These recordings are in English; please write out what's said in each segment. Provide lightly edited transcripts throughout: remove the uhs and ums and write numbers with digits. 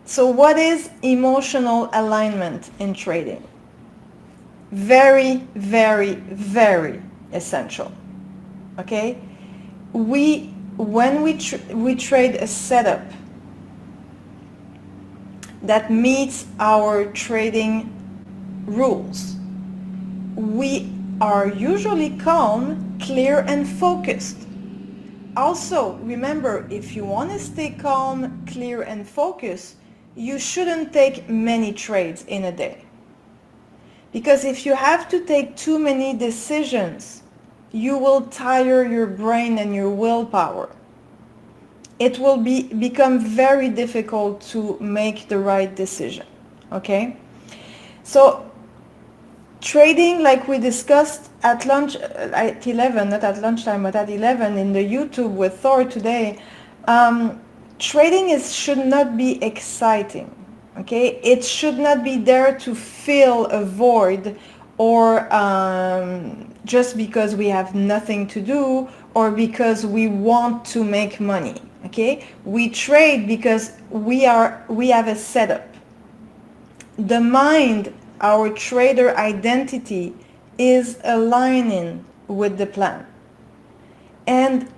So what is emotional alignment in trading? Very, very, very essential. Okay? When we trade a setup that meets our trading rules, we are usually calm, clear, and focused. Also, remember, if you want to stay calm, clear, and focused, you shouldn't take many trades in a day. Because if you have to take too many decisions, you will tire your brain and your willpower. It will become very difficult to make the right decision. Okay? So trading, like we discussed at lunch at 11, not at lunchtime, but at 11 in the YouTube with Thor today, trading should not be exciting. Okay, it should not be there to fill a void, or just because we have nothing to do, or because we want to make money. Okay, we trade because we have a setup. The mind, our trader identity, is aligning with the plan. And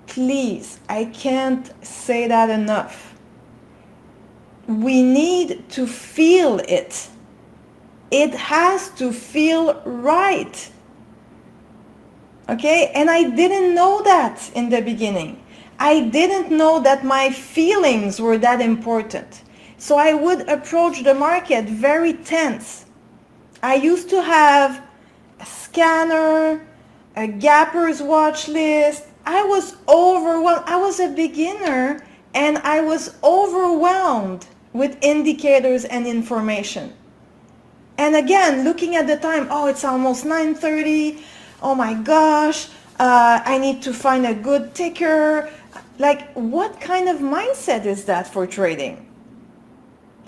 please, I can't say that enough. We need to feel it. It has to feel right. Okay? And I didn't know that in the beginning. I didn't know that my feelings were that important. So I would approach the market very tense. I used to have a scanner, a gapper's watch list. I was overwhelmed. I was a beginner and I was overwhelmed with indicators and information. And again, looking at the time, oh, it's almost 9:30. Oh my gosh, I need to find a good ticker. Like, what kind of mindset is that for trading?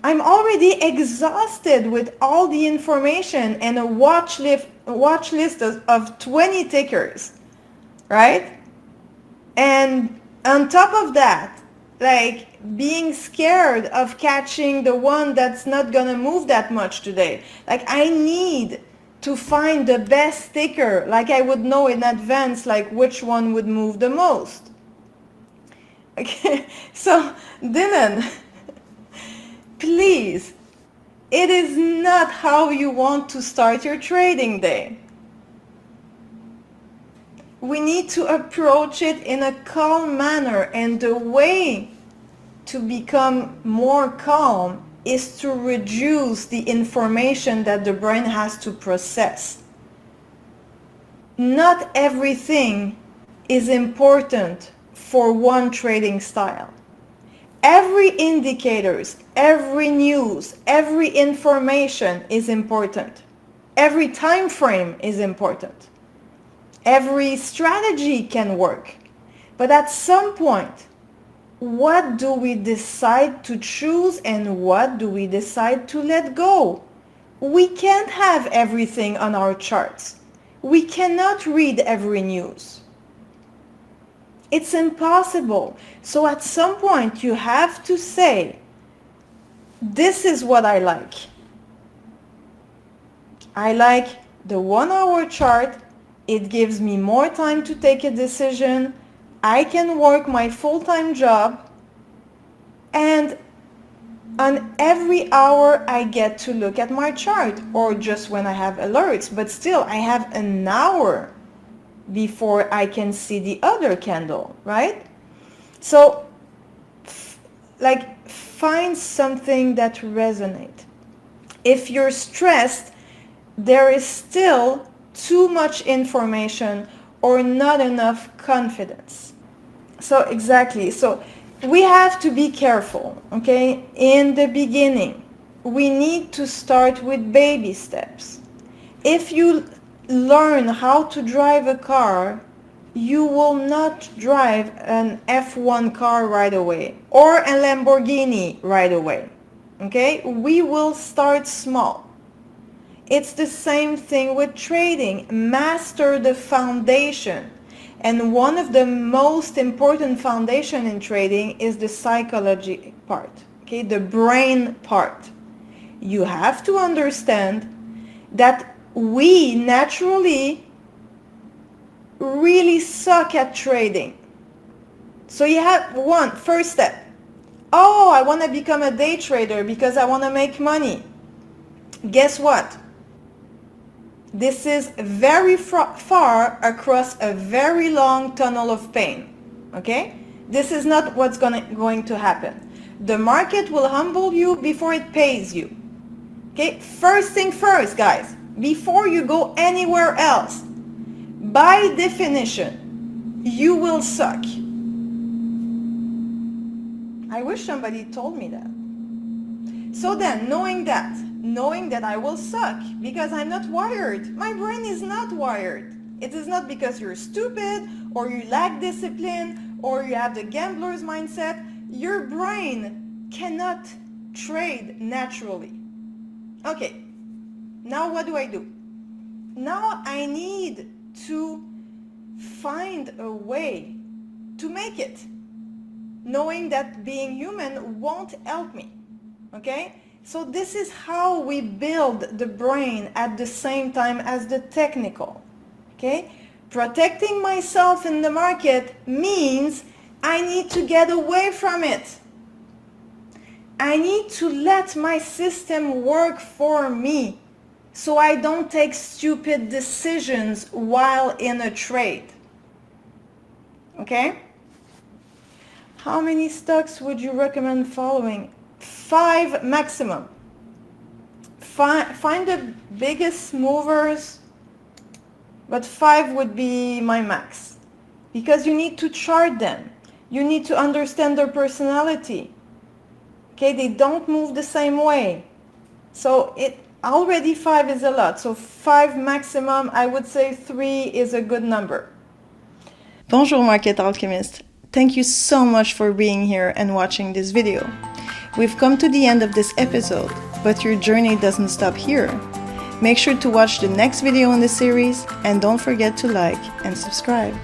I'm already exhausted with all the information and a watch list of 20 tickers, right? And on top of that, like being scared of catching the one that's not gonna move that much today. Like, I need to find the best ticker, like I would know in advance like which one would move the most. Okay, so Dylan, please, it is not how you want to start your trading day. We need to approach it in a calm manner, and the way to become more calm is to reduce the information that the brain has to process. Not everything is important for one trading style. Every indicators, every news, every information is important. Every time frame is important. Every strategy can work. But at some point, what do we decide to choose and what do we decide to let go? We can't have everything on our charts. We cannot read every news. It's impossible. So at some point you have to say, this is what I like. I like the 1 hour chart. It gives me more time to take a decision. I can work my full-time job, and on every hour I get to look at my chart, or just when I have alerts, but still I have an hour before I can see the other candle, right? So find something that resonates. If you're stressed, there is still too much information or not enough confidence. So exactly, so we have to be careful, okay? In the beginning, we need to start with baby steps. If you learn how to drive a car, you will not drive an F1 car right away or a Lamborghini right away, okay? We will start small. It's the same thing with trading. Master the foundation. And one of the most important foundation in trading is the psychology part. Okay, the brain part. You have to understand that we naturally really suck at trading. So you have first step. Oh, I want to become a day trader because I want to make money. Guess what? This is very far across a very long tunnel of pain. Okay? This is not what's going to happen. The market will humble you before it pays you. Okay? First thing first, guys. Before you go anywhere else, by definition, you will suck. I wish somebody told me that. So then, knowing that I will suck because I'm not wired. My brain is not wired. It is not because you're stupid or you lack discipline or you have the gambler's mindset. Your brain cannot trade naturally. Okay, now what do? Now I need to find a way to make it, knowing that being human won't help me. Okay? So this is how we build the brain at the same time as the technical. Okay? Protecting myself in the market means I need to get away from it. I need to let my system work for me so I don't take stupid decisions while in a trade. Okay? How many stocks would you recommend following? 5 maximum. Find the biggest movers, but 5 would be my max. Because you need to chart them. You need to understand their personality. Okay, they don't move the same way. So already 5 is a lot. So 5 maximum, I would say 3 is a good number. Bonjour Market Alchemist. Thank you so much for being here and watching this video. We've come to the end of this episode, but your journey doesn't stop here. Make sure to watch the next video in the series and don't forget to like and subscribe.